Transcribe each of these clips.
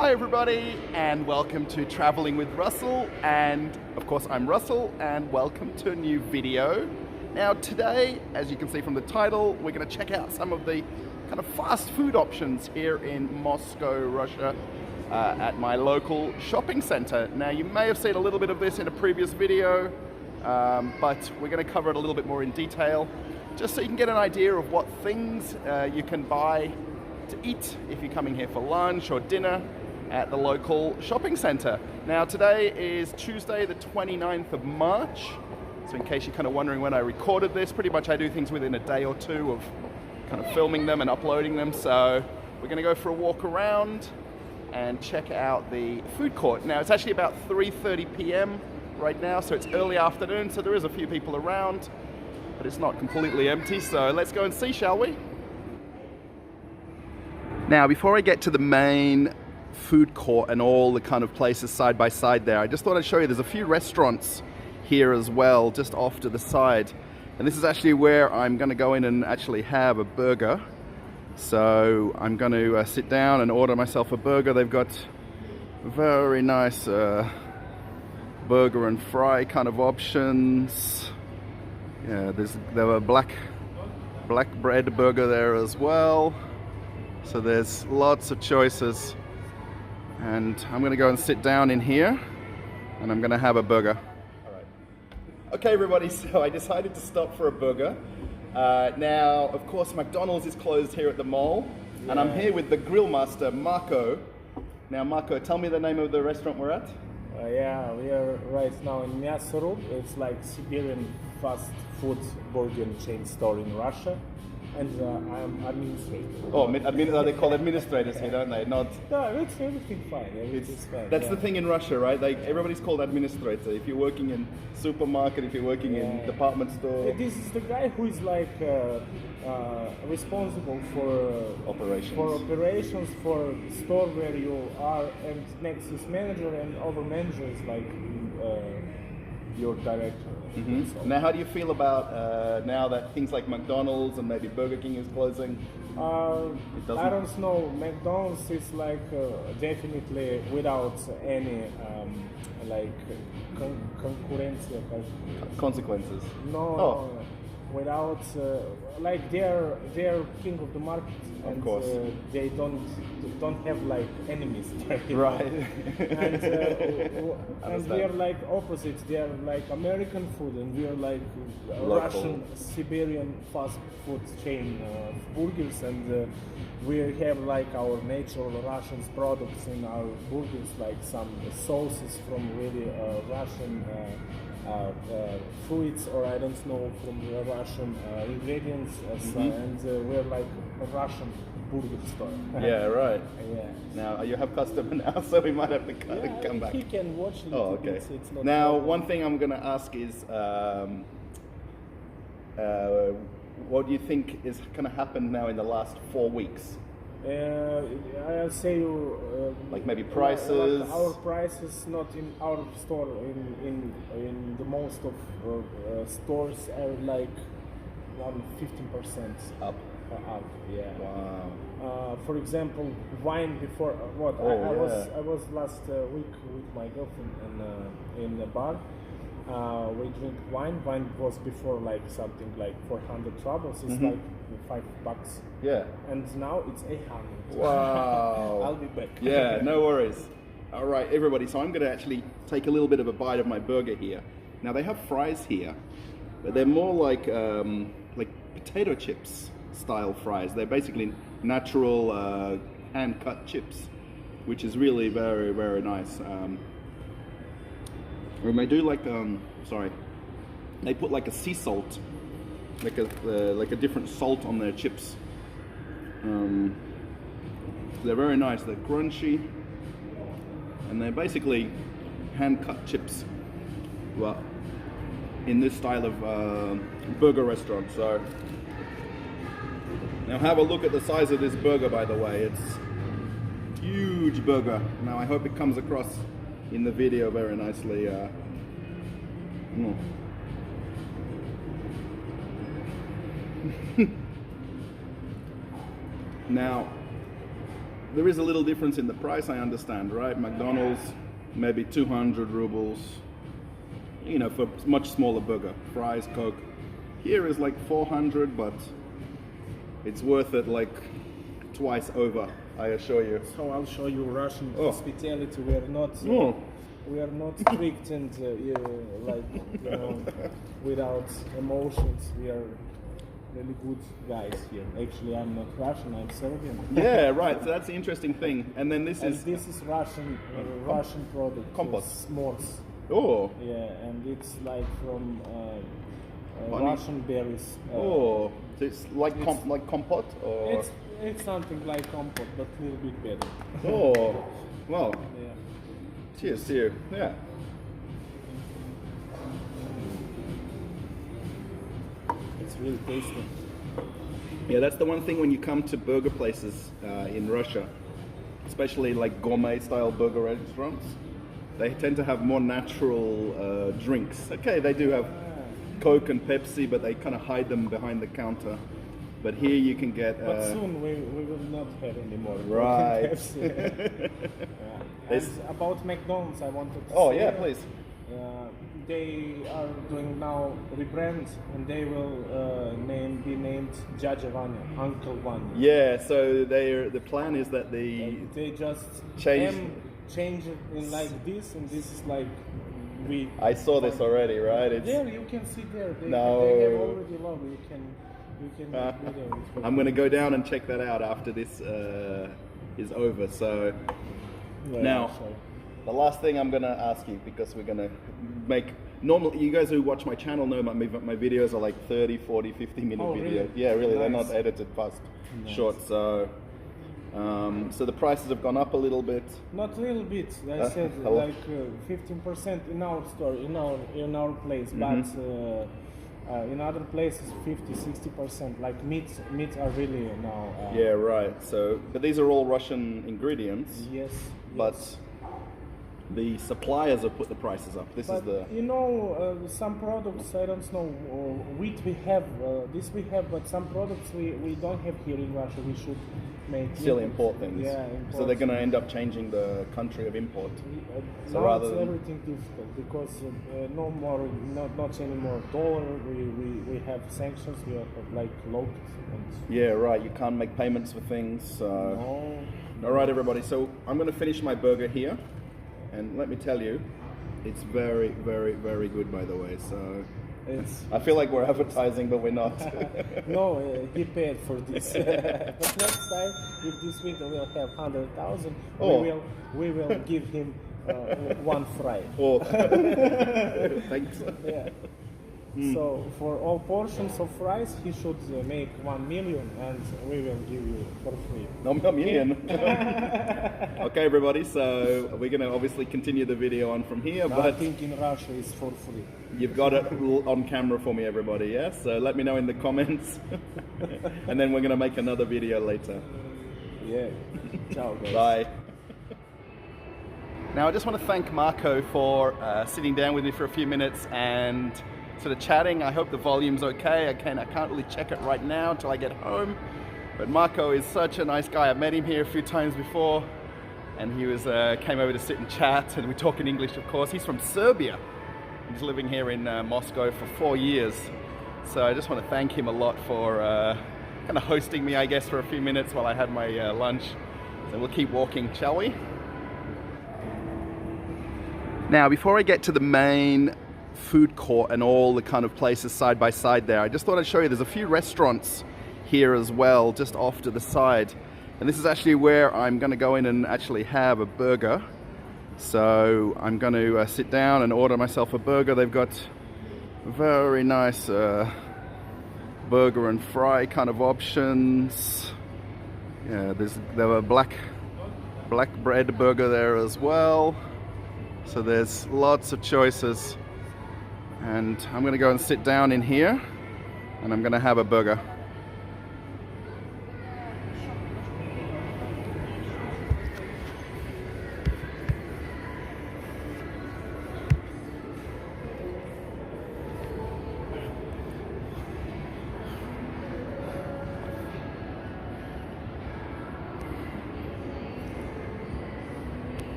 Hi everybody, and welcome to Traveling with Russell, and of course I'm Russell, and welcome to a new video. Now today, as you can see from the title, we're going to check out some of the kind of fast food options here in Moscow, Russia, at my local shopping center. Now you may have seen a little bit of this in a previous video, but we're going to cover it a little bit more in detail, just so you can get an idea of what things you can buy to eat if you're coming here for lunch or dinner at the local shopping center. Now today is Tuesday the 29th of March, so in case you're kind of wondering when I recorded this, pretty much I do things within a day or two of kind of filming them and uploading them. So we're going to go for a walk around and check out the food court. Now it's actually about 3:30 p.m. right now, so it's early afternoon, so there is a few people around, but it's not completely empty, so let's go and see, shall we? Now before I get to the main food court and all the kind of places side by side there, I just thought I'd show you there's a few restaurants here as well, just off to the side. And this is actually where I'm going to go in and actually have a burger. So I'm going to sit down and order myself a burger. They've got very nice burger and fry kind of options. Yeah, there were black bread burger there as well. So there's lots of choices. And I'm going to go and sit down in here and I'm going to have a burger. All right. Okay, everybody, so I decided to stop for a burger. Now, of course, McDonald's is closed here at the mall, and I'm here with the grill master, Marco. Now, Marco, tell me the name of the restaurant we're at. Yeah, we are right now in Мясоруб. It's like Siberian fast food burger chain store in Russia. And I'm administrator. Oh, they call administrators here, don't they? Not. No, it's everything fine. Everything's fine. That's the thing in Russia, right? Everybody's called administrator. If you're working in supermarket, if you're working in department store. This is the guy who is like responsible for operations, for store where you are, and next is manager, and over manager is like your director. Mm-hmm. So. Now, how do you feel about now that things like McDonald's and maybe Burger King is closing? I don't know. McDonald's is like definitely without any like consequences. No, without like they're king of the market, and of course. They don't have like enemies. Right. And we are like opposites. They are like American food, and we are like Russian Siberian fast food chain burgers, and we have like our natural Russian products in our burgers, like some sauces from really Russian fruits, or I don't know, from Russian ingredients, and we're like a Russian burger store. Yeah, right. Yeah. Now you have customer now, so we might have to come back. He can watch it. Oh, okay. It's not now, problem. one thing I'm going to ask is, what do you think is going to happen now in the last 4 weeks? I'll say you like maybe prices. Like our prices, not in our store. In the most of stores are like 15% up. Up. Yeah. Wow. For example, wine before I was last week with my girlfriend in a bar. We drink wine. Wine was before like something like 400 rubles. It's like $5. Yeah. And now it's 800. Wow. I'll be back. Yeah, no worries. All right, everybody. So I'm going to actually take a little bit of a bite of my burger here. Now they have fries here, but they're more like potato chips style fries. They're basically natural hand-cut chips, which is really very, very nice. And they do like they put like a sea salt, like a different salt on their chips. They're very nice. They're crunchy, and they're basically hand-cut chips. Well, in this style of burger restaurant. So now have a look at the size of this burger, by the way. It's a huge burger. Now I hope it comes across in the video very nicely. Now there is a little difference in the price, I understand, right? McDonald's, maybe 200 rubles, you know, for a much smaller burger, fries, Coke. Here is like 400, but it's worth it like twice over, I assure you. So I'll show you Russian Oh. hospitality. We are not Oh. we are not strict and like, you know, without emotions. We are really good guys here. Actually, I'm not Russian. I'm Serbian. Yeah, right. So that's the interesting thing. And then this And is this is Russian product. Compost. S'mores. oh, Yeah, and it's like from Honey. Russian berries. oh, so it's like like compote or It's something like compote, but a little bit better. oh, well, Yeah. cheers to you. Yeah. It's really tasty. Yeah, that's the one thing when you come to burger places in Russia, especially like gourmet-style burger restaurants, they tend to have more natural drinks. Okay, they do have Coke and Pepsi, but they kind of hide them behind the counter. But here you can get... But soon we will not have any more. Right. Yeah. And about McDonald's, I wanted to Oh, say, yeah, please. they are doing now rebrand, and they will be named Judge Vanya, Uncle Vanya. Yeah, so the plan is that They just change it in like this, and this is like we. I saw this already, right? It's, There you can see there. They have already logo. You can do there. I'm going to go down and check that out after this is over. So Yeah, now, so- the last thing I'm going to ask you, because we're going to make... Normally, you guys who watch my channel know my videos are like 30, 40, 50 minute Oh, videos. really? Yeah, really, they're Nice. not edited fast, Nice. short. So, so the prices have gone up a little bit. Not a little bit. I said hello. like 15% in our store, in our place, Mm-hmm. but in other places 50-60%. Like meats are really now. Yeah, right. So, but these are all Russian ingredients. Yes. But yes. the suppliers have put the prices up. This is But the... some products, I don't know, wheat we have, this we have, but some products we don't have here in Russia. We should make Still import things. Yeah, So they're going to end up changing the country of import. So now rather it's than- everything difficult because no more, not anymore dollar. We have sanctions. We have like locked. And Yeah, right. You can't make payments for things. So... no. All right, everybody. So I'm going to finish my burger here. And let me tell you, it's very, very, very good, by the way. So It's I feel like we're advertising, but we're not. no, he paid for this. But next time, if this video will have 100,000, Oh. we will give him one fry. Oh, thanks. Yeah. So for all portions of fries, he should make 1 million, and we will give you for free. No, a million. Okay, everybody. So we're going to obviously continue the video on from here, I but think in Russia it's for free. you've got it on camera for me, everybody. Yeah. So let me know in the comments, and then we're going to make another video later. Yeah. Ciao, guys. Bye. Now, I just want to thank Marco for sitting down with me for a few minutes and sort of chatting. I hope the volume's okay. I can't really check it right now until I get home. But Marco is such a nice guy. I've met him here a few times before, and he was came over to sit and chat, and we talk in English, of course. He's from Serbia. He's living here in Moscow for 4 years. So I just want to thank him a lot for kind of hosting me, I guess, for a few minutes while I had my lunch. So we'll keep walking, shall we? Now, before I get to the main food court and all the kind of places side by side there, I just thought I'd show you there's a few restaurants here as well, just off to the side. And this is actually where I'm going to go in and actually have a burger. So I'm going to sit down and order myself a burger. They've got very nice burger and fry kind of options. Yeah, there a black bread burger there as well. So there's lots of choices. And I'm going to go and sit down in here, and I'm going to have a burger.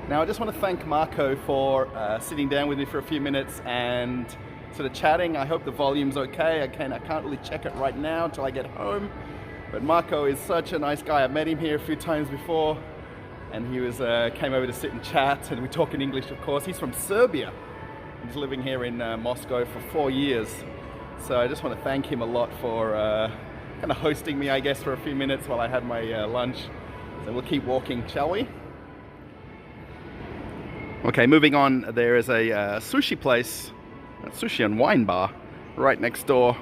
Now I just want to thank Marco for sitting down with me for a few minutes and sort of chatting. I hope the volume's okay. I can't really check it right now until I get home. But Marco is such a nice guy. I've met him here a few times before, and he came over to sit and chat, and we talk in English, of course. He's from Serbia. He's living here in Moscow for 4 years. So I just want to thank him a lot for kind of hosting me, I guess, for a few minutes while I had my lunch. So we'll keep walking, shall we? Okay, moving on, there is a sushi place, a sushi and wine bar right next door.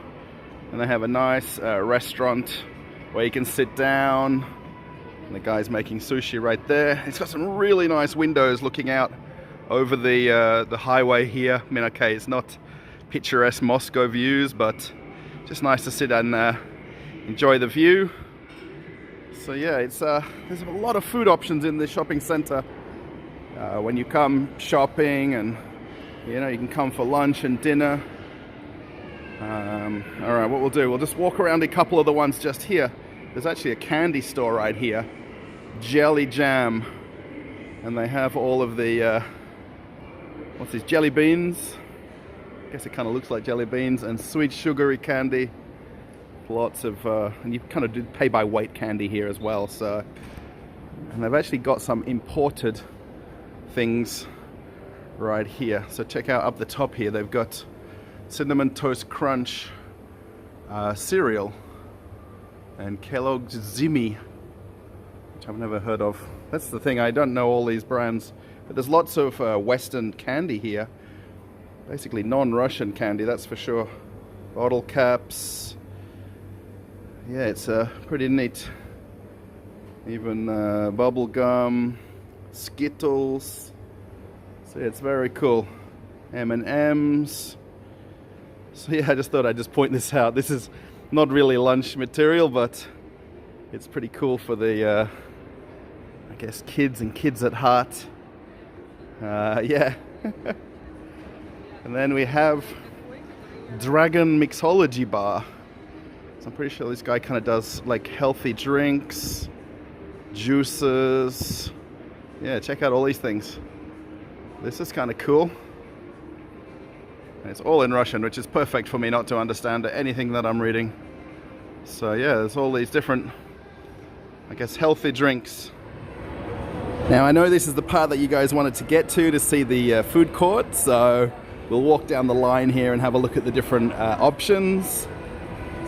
And they have a nice restaurant where you can sit down. And the guy's making sushi right there. It's got some really nice windows looking out over the highway here. I mean, okay, it's not picturesque Moscow views, but just nice to sit and enjoy the view. So yeah, there's a lot of food options in the shopping center. When you come shopping, and you can come for lunch and dinner. All right, what we'll do, we'll just walk around a couple of the ones just here. There's actually a candy store right here, Jelly Jam, and they have all of the what's these, jelly beans? I guess it kind of looks like jelly beans, and sweet sugary candy. Lots of and you kind of do pay by weight candy here as well. So, and they've actually got some imported things right here. So check out up the top here, they've got Cinnamon Toast Crunch cereal and Kellogg's Zimmy, which I've never heard of. That's the thing, I don't know all these brands, but there's lots of Western candy here, basically non-Russian candy, that's for sure. Bottle caps, yeah, it's pretty neat. Even bubble gum, Skittles, so yeah, it's very cool. M&Ms. So yeah, I just thought I'd just point this out. This is not really lunch material, but it's pretty cool for the, I guess, kids and kids at heart. Yeah. And then we have Dragon Mixology Bar. So I'm pretty sure this guy kind of does like healthy drinks, juices. Yeah, check out all these things. This is kind of cool. And it's all in Russian, which is perfect for me not to understand anything that I'm reading. So yeah, there's all these different, I guess, healthy drinks. Now I know this is the part that you guys wanted to get to see the food court, so we'll walk down the line here and have a look at the different options.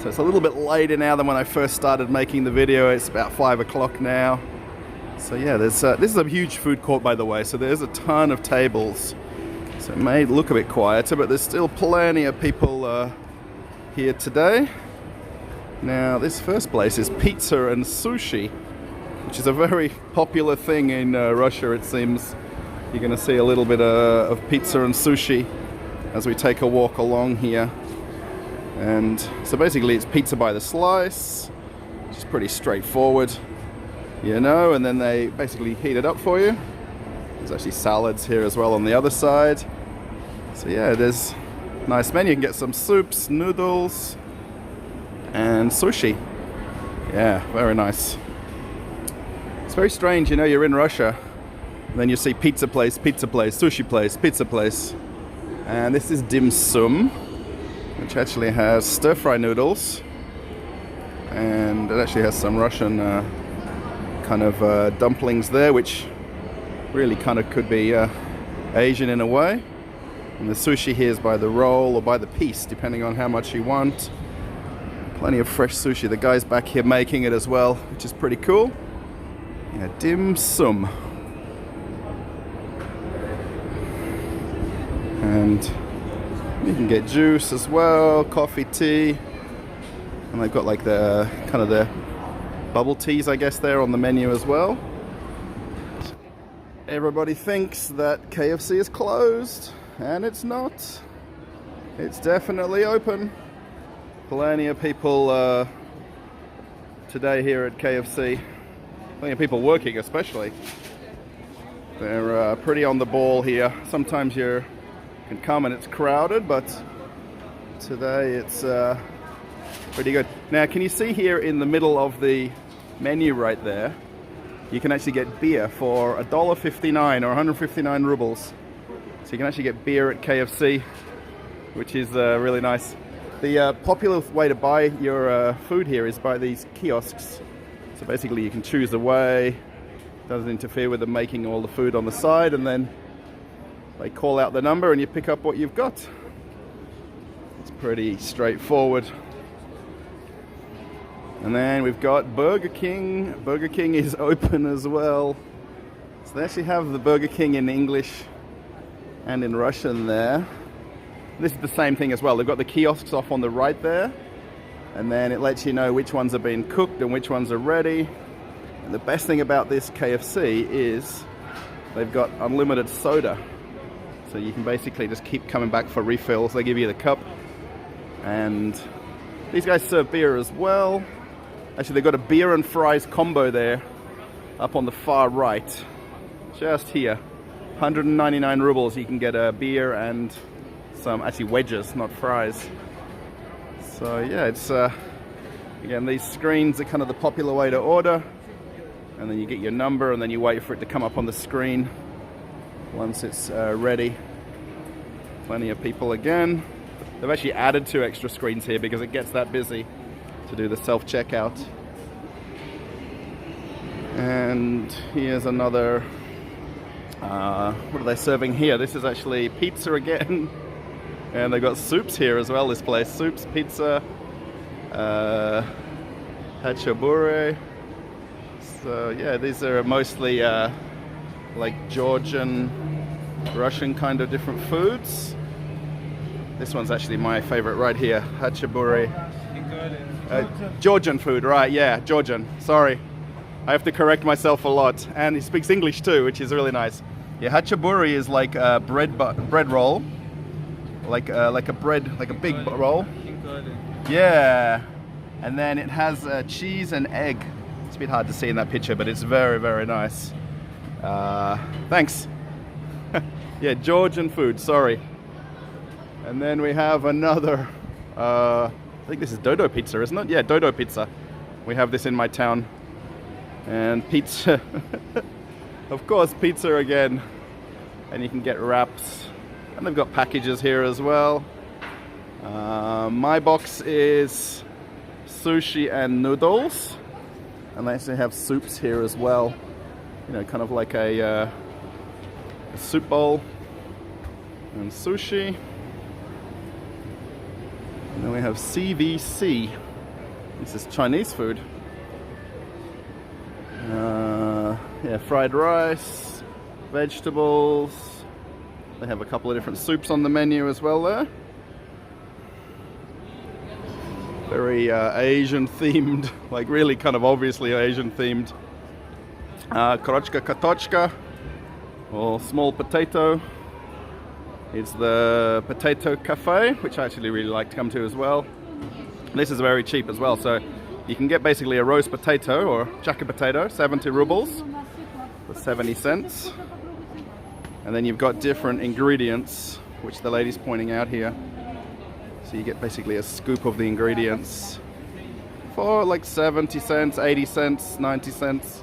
So it's a little bit later now than when I first started making the video. It's about 5 o'clock now. So yeah, this is a huge food court, by the way, so there's a ton of tables. So it may look a bit quieter, but there's still plenty of people here today. Now this first place is pizza and sushi, which is a very popular thing in Russia, it seems. You're going to see a little bit of pizza and sushi as we take a walk along here. And so basically it's pizza by the slice, which is pretty straightforward. And then they basically heat it up for you. There's actually salads here as well on the other side. So yeah, there's a nice menu. You can get some soups, noodles, and sushi. Yeah, very nice. It's very strange, you're in Russia, and then you see pizza place, sushi place, pizza place. And this is dim sum, which actually has stir-fry noodles. And it actually has some Russian kind of dumplings there, which really kind of could be Asian in a way. And the sushi here is by the roll or by the piece, depending on how much you want. Plenty of fresh sushi. The guy's back here making it as well, which is pretty cool. Yeah, dim sum. And you can get juice as well, coffee, tea. And they've got like the kind of the bubble teas, I guess, there on the menu as well. Everybody thinks that KFC is closed, and it's not. It's definitely open. Plenty of people today here at KFC. Plenty of people working, especially. They're pretty on the ball here. Sometimes you can come and it's crowded, but today it's pretty good. Now, can you see here in the middle of the menu right there, you can actually get beer for $1.59 or 159 rubles. So you can actually get beer at KFC, which is really nice. The popular way to buy your food here is by these kiosks. So basically you can choose a way, doesn't interfere with them making all the food on the side, and then they call out the number and you pick up what you've got. It's pretty straightforward. And then we've got Burger King. Burger King is open as well. So they actually have the Burger King in English and in Russian there. This is the same thing as well. They've got the kiosks off on the right there. And then it lets you know which ones are being cooked and which ones are ready. And the best thing about this KFC is they've got unlimited soda. So you can basically just keep coming back for refills. They give you the cup. And these guys serve beer as well. Actually, they've got a beer and fries combo there up on the far right. Just here. 199 rubles. You can get a beer and some actually wedges, not fries. So yeah, it's again, these screens are kind of the popular way to order. And then you get your number and then you wait for it to come up on the screen once it's ready. Plenty of people again. They've actually added 2 extra screens here because it gets that busy to do the self-checkout. And here's another, what are they serving here? This is actually pizza again. And they've got soups here as well, this place. Soups, pizza, hachaburi. So yeah, these are mostly like Georgian, Russian kind of different foods. This one's actually my favorite right here, hachaburi. Georgian food, right, yeah, Georgian. Sorry, I have to correct myself a lot. And he speaks English too, which is really nice. Yeah, hachaburi is like a bread roll. Like a big roll. Yeah, and then it has cheese and egg. It's a bit hard to see in that picture, but it's very, very nice. Thanks. Yeah, Georgian food, sorry. And then we have another, I think this is Dodo Pizza, isn't it? Yeah, Dodo Pizza. We have this in my town. And pizza. Of course, pizza again. And you can get wraps. And they've got packages here as well. My box is sushi and noodles. And they actually have soups here as well. You know, kind of like a soup bowl. And sushi. And then we have CVC. This is Chinese food. Yeah, fried rice, vegetables. They have a couple of different soups on the menu as well there. Very Asian themed, like really kind of obviously Asian themed. Korochka katochka, or small potato. It's the potato cafe, which I actually really like to come to as well. This is very cheap as well, so you can get basically a roast potato or chaka potato, 70 rubles for 70 cents. And then you've got different ingredients, which the lady's pointing out here. So you get basically a scoop of the ingredients for like 70 cents, 80 cents, 90 cents.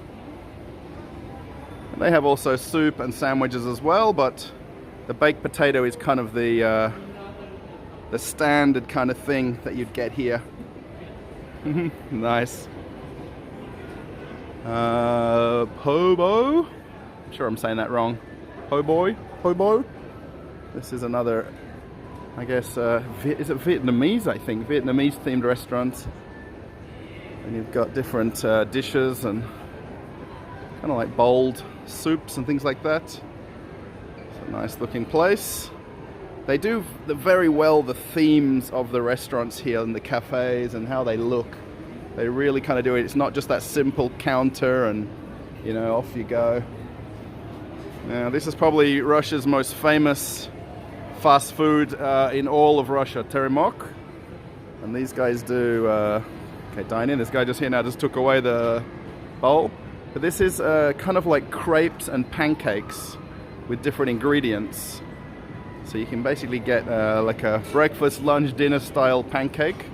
And they have also soup and sandwiches as well, but the baked potato is kind of the standard kind of thing that you'd get here. Nice. Pobo. I'm sure I'm saying that wrong. Pobo. This is another, I guess, is it Vietnamese? I think Vietnamese themed restaurant. And you've got different dishes and kind of like bowled soups and things like that. It's a nice looking place. They do very well the themes of the restaurants here and the cafes and how they look. They really kind of do it. It's not just that simple counter and, you know, off you go. Now, this is probably Russia's most famous fast food in all of Russia, Teremok. And these guys do, okay, dine in. This guy just here now just took away the bowl. But this is kind of like crepes and pancakes with different ingredients. So you can basically get like a breakfast, lunch, dinner style pancake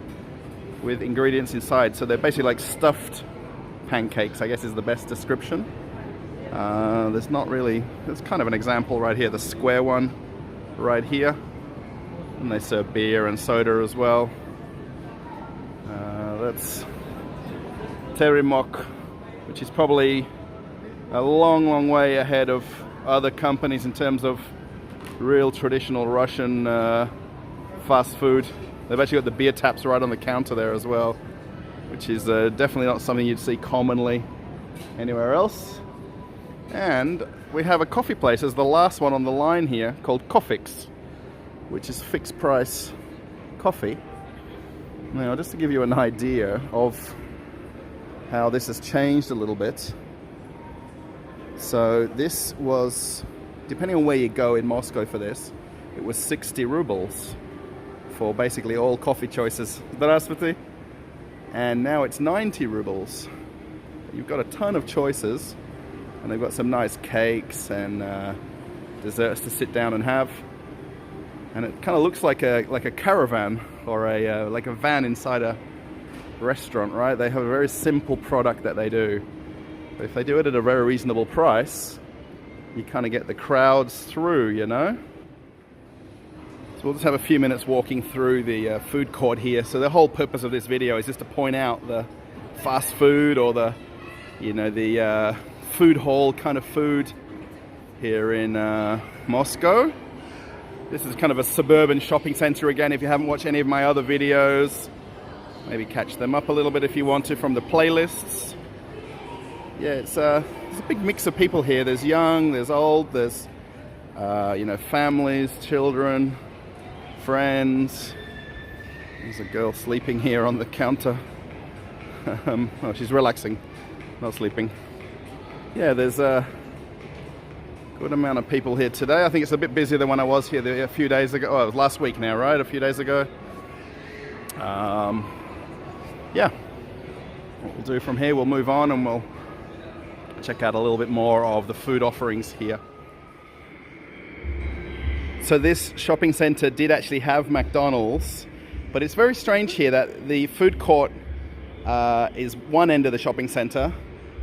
with ingredients inside. So they're basically like stuffed pancakes, I guess is the best description. There's not really, there's kind of an example right here, the square one right here. And they serve beer and soda as well. That's Terimok, which is probably a long way ahead of other companies in terms of real traditional Russian fast food. They've actually got the beer taps right on the counter there as well, which is definitely not something you'd see commonly anywhere else. And we have a coffee place as the last one on the line here called Cofix, which is fixed price coffee. Now, just to give you an idea of how this has changed a little bit. So this was, depending on where you go in Moscow for this, it was 60 rubles for basically all coffee choices. Здравствуйте. And now it's 90 rubles. You've got a ton of choices, and they've got some nice cakes and desserts to sit down and have. And it kind of looks like a caravan or like a van inside a restaurant, right? They have a very simple product that they do. But if they do it at a very reasonable price, you kind of get the crowds through, you know? So we'll just have a few minutes walking through the food court here. So the whole purpose of this video is just to point out the fast food or the, you know, the food hall kind of food here in Moscow. This is kind of a suburban shopping center again. If you haven't watched any of my other videos, maybe catch them up a little bit if you want to from the playlists. Yeah, it's a big mix of people here. There's young, there's old, there's you know, families, children, friends. There's a girl sleeping here on the counter. Oh, she's relaxing, not sleeping. Yeah, there's a good amount of people here today. I think it's a bit busier than when I was here a few days ago. Oh, it was last week now, right? A few days ago. Yeah. What we'll do from here, we'll move on and we'll check out a little bit more of the food offerings here. So this shopping center did actually have McDonald's, but it's very strange here that the food court is one end of the shopping center,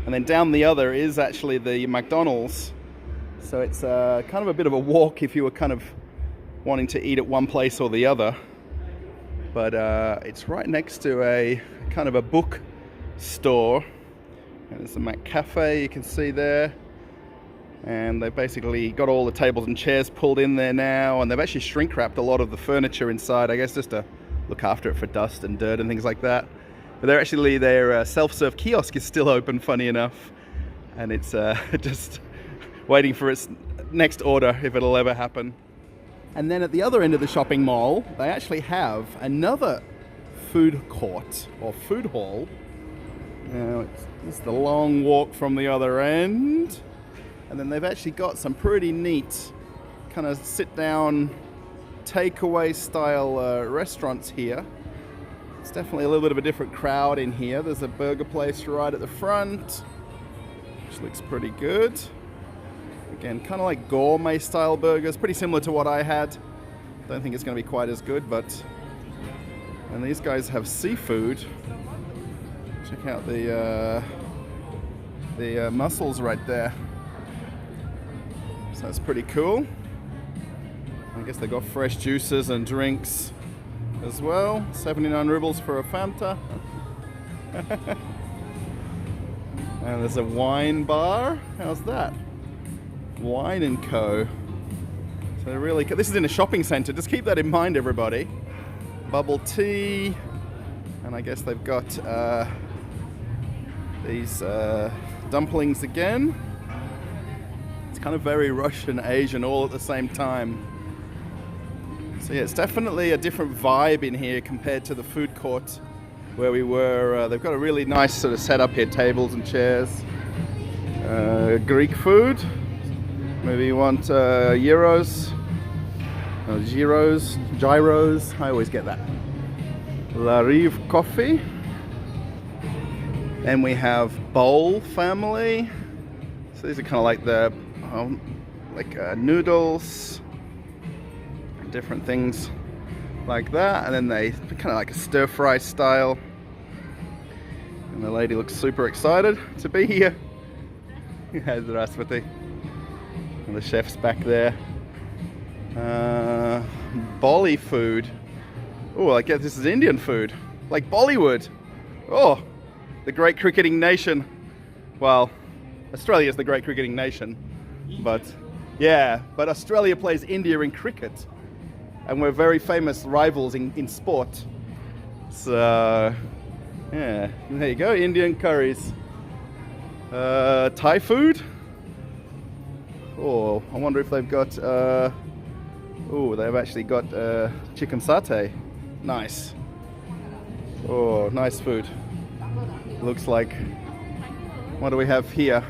and then down the other is actually the McDonald's. So it's kind of a bit of a walk if you were kind of wanting to eat at one place or the other. But it's right next to a kind of a book store. And there's a Mac Cafe you can see there. And they've basically got all the tables and chairs pulled in there now. And they've actually shrink wrapped a lot of the furniture inside, I guess just to look after it for dust and dirt and things like that. But their self-serve kiosk is still open, funny enough. And it's just waiting for its next order, if it'll ever happen. And then at the other end of the shopping mall, they actually have another food court or food hall. Now it's the long walk from the other end. And then they've actually got some pretty neat kind of sit-down takeaway style restaurants here. It's definitely a little bit of a different crowd in here. There's a burger place right at the front, which looks pretty good. Again, kind of like gourmet style burgers, pretty similar to what I had. Don't think it's going to be quite as good, but... And these guys have seafood. Check out the mussels right there. So that's pretty cool. I guess they got fresh juices and drinks as well. 79 rubles for a Fanta. And there's a wine bar. How's that? Wine & Co. So really, this is in a shopping center. Just keep that in mind, everybody. Bubble tea. And I guess they've got these dumplings again. It's kind of very Russian, Asian, all at the same time. So yeah, it's definitely a different vibe in here compared to the food court where we were. They've got a really nice sort of setup here, tables and chairs. Greek food. Maybe you want gyros, I always get that. Lariv coffee. Then we have Bowl family. So these are kind of like the noodles, different things like that. And then they kind of like a stir fry style. And the lady looks super excited to be here. Здравствуйте. And the chef's back there. Bolly food. Oh, I guess this is Indian food. Like Bollywood. Oh, the great cricketing nation. Well, Australia is the great cricketing nation. But yeah, but Australia plays India in cricket. And we're very famous rivals in sport. So, yeah, there you go, Indian curries. Thai food. Oh, I wonder if they've got, oh, they've actually got chicken satay. Nice. Oh, nice food. Looks like, what do we have here?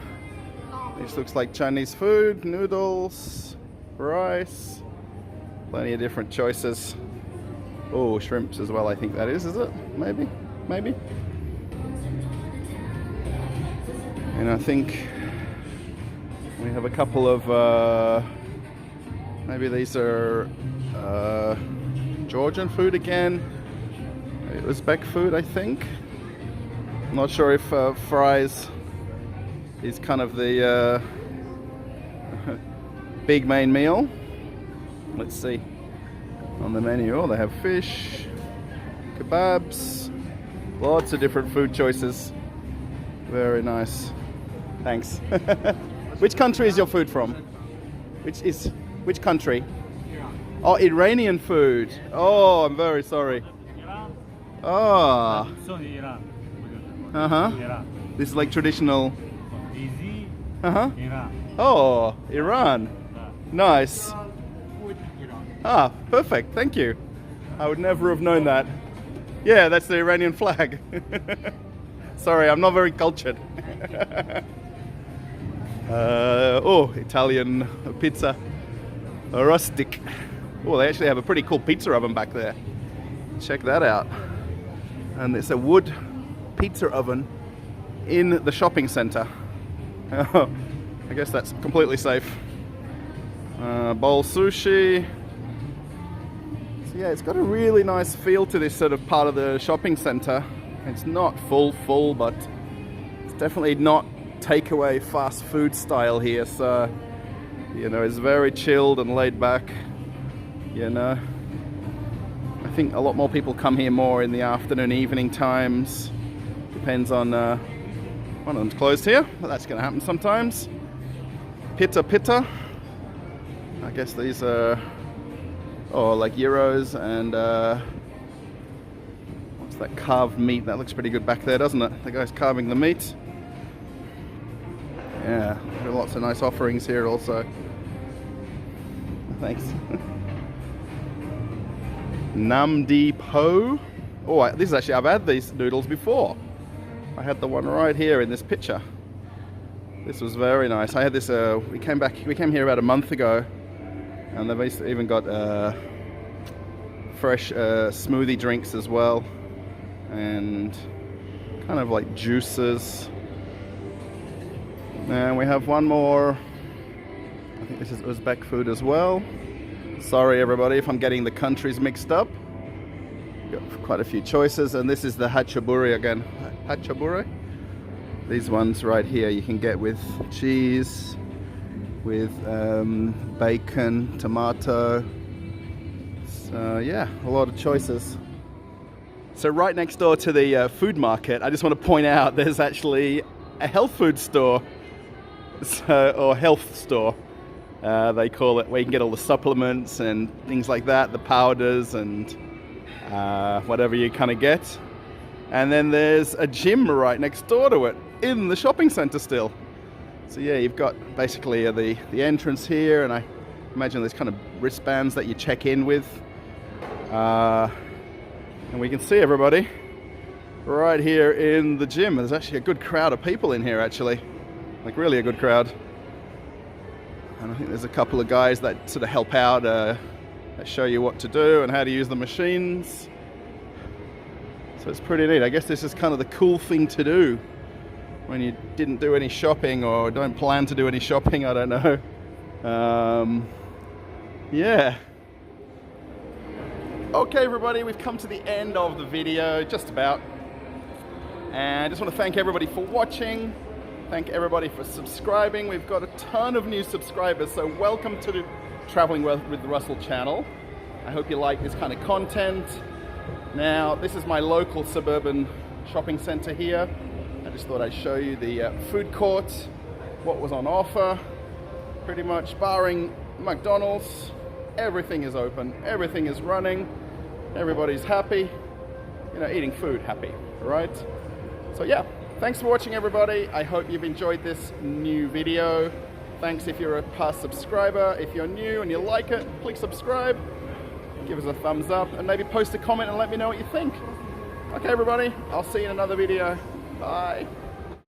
This looks like Chinese food, noodles, rice, plenty of different choices. Oh, shrimps as well, I think that is it? Maybe? Maybe? And I think we have a couple of, maybe these are Georgian food again. Uzbek food, I think. I'm not sure if fries is kind of the big main meal. Let's see on the menu. Oh, they have fish, kebabs, lots of different food choices. Very nice. Thanks. Which country is your food from? Which country? Iran. Oh, Iranian food. Oh, I'm very sorry. Iran. Oh. Sorry, Iran. Uh-huh. Iran. This is like traditional. Easy. Uh-huh. Iran. Oh, Iran. Nice. Food, Iran. Ah, perfect. Thank you. I would never have known that. Yeah, that's the Iranian flag. Sorry, I'm not very cultured. Oh, Italian pizza. Rustic. Oh, they actually have a pretty cool pizza oven back there. Check that out. And it's a wood pizza oven in the shopping center. Oh, I guess that's completely safe. Bowl sushi. So yeah, it's got a really nice feel to this sort of part of the shopping center. It's not full, but it's definitely not takeaway fast food style here. So, you know, it's very chilled and laid back. You know, I think a lot more people come here more in the afternoon, evening times. Depends on, one of them's closed here, but that's going to happen sometimes. Pita. I guess these are, oh, like gyros and, what's that carved meat? That looks pretty good back there, doesn't it? The guy's carving the meat. Yeah, there are lots of nice offerings here also. Thanks. Namdi Po. Oh, this is actually, I've had these noodles before. I had the one right here in this picture. This was very nice. I had this, we came here about a month ago, and they've even got fresh smoothie drinks as well, and kind of like juices. And we have one more. I think this is Uzbek food as well. Sorry everybody if I'm getting the countries mixed up. Got quite a few choices, and this is the hachaburi again. Hachaburi. These ones right here you can get with cheese, with bacon, tomato. So yeah, a lot of choices. So right next door to the food market, I just want to point out there's actually a health food store, or health store. They call it, where you can get all the supplements and things like that, the powders and whatever you kind of get. And then there's a gym right next door to it in the shopping center still. So yeah, you've got basically the entrance here, and I imagine there's kind of wristbands that you check in with. And we can see everybody right here in the gym. There's actually a good crowd of people in here actually, like really a good crowd. And I think there's a couple of guys that sort of help out, that show you what to do and how to use the machines. So it's pretty neat. I guess this is kind of the cool thing to do when you didn't do any shopping or don't plan to do any shopping, I don't know. Yeah. Okay everybody, we've come to the end of the video, just about. And I just want to thank everybody for watching. Thank everybody for subscribing. We've got a ton of new subscribers, so welcome to the Traveling with Russell channel. I hope you like this kind of content. Now, this is my local suburban shopping center here. I just thought I'd show you the food court, what was on offer. Pretty much barring McDonald's, everything is open, everything is running, everybody's happy, you know, eating food happy, right? So yeah, thanks for watching everybody. I hope you've enjoyed this new video. Thanks if you're a past subscriber. If you're new and you like it, please subscribe, give us a thumbs up, and maybe post a comment and let me know what you think. Okay everybody, I'll see you in another video. Bye.